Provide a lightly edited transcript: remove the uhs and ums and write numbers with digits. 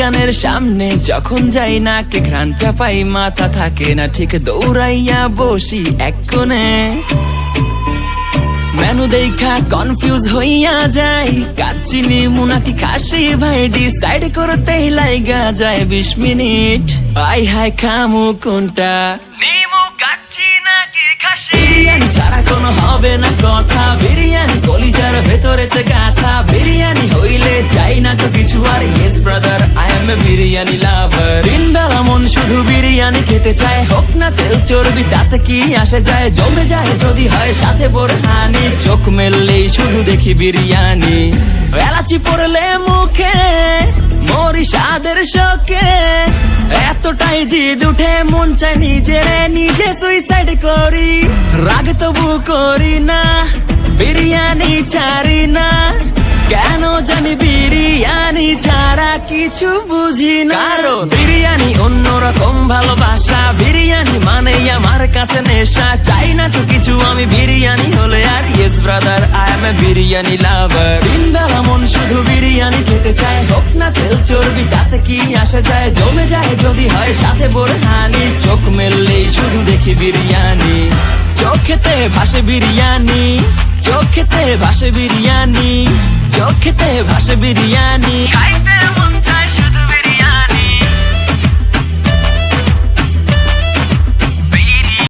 কিচেনের সামনে যখন যাই না কে ঘ্রাণটা পাই মাথা থাকে না ঠিক দৌড়াইয়া বসি এক কোণে মেনু দেখা কনফিউজ হইয়া যাই কাচ্চিনি মুনাকি খাসি ভাই ডিসাইড করতেই লাইগা যায় 20 মিনিট আই হাই খামু কোনটা নিমু কাচ্চি নাকি খাসি বিরিয়ানি ছাড়া কোনো হবে না কথা বিরিয়ানি কলিজার ভেতরেতে গাথা বিরিয়ানি হইলে চাই না তো কিছু আর yes brother I M A biryani লাভার দিন বেলা মন শুধু বিরিয়ানি খেতে চায় হোক না তেল চর্বি তাতে কি আসে যায় জমে যায় যদি হয় সাথে বোরহানি চোখ মেললেই শুধু দেখি বিরিয়ানি এলাচি পড়লে মুখে মরি স্বাদের শোকে এতটাই জিদ উঠে মন চায় নিজে সুইসাইড করি রাগ তবু করি না বিরিয়ানি ছাড়ি না কেন জানি বিরিয়ানি ছাড়া কিছু বুঝি না কারণ বিরিয়ানি অন্যরকম ভালোবাসা বিরিয়ানি মানে আমার কাছে নেশা চাই না তো কিছু আমি বিরিয়ানি হলে আর yes brother I M A biryani লাভার দিন বেলা মন শুধু বিরিয়ানি খেতে চায় হোক না তেল চর্বি তাতে কি আসে যায় জমে যায় যদি হয় সাথে বোরহানি চোখ মেললেই শুধু দেখি বিরিয়ানি চোখেতে ভাসে বিরিয়ানি চোখেতে ভাসে বিরিয়ানি চোখেতে ভাসে বিরিয়ানি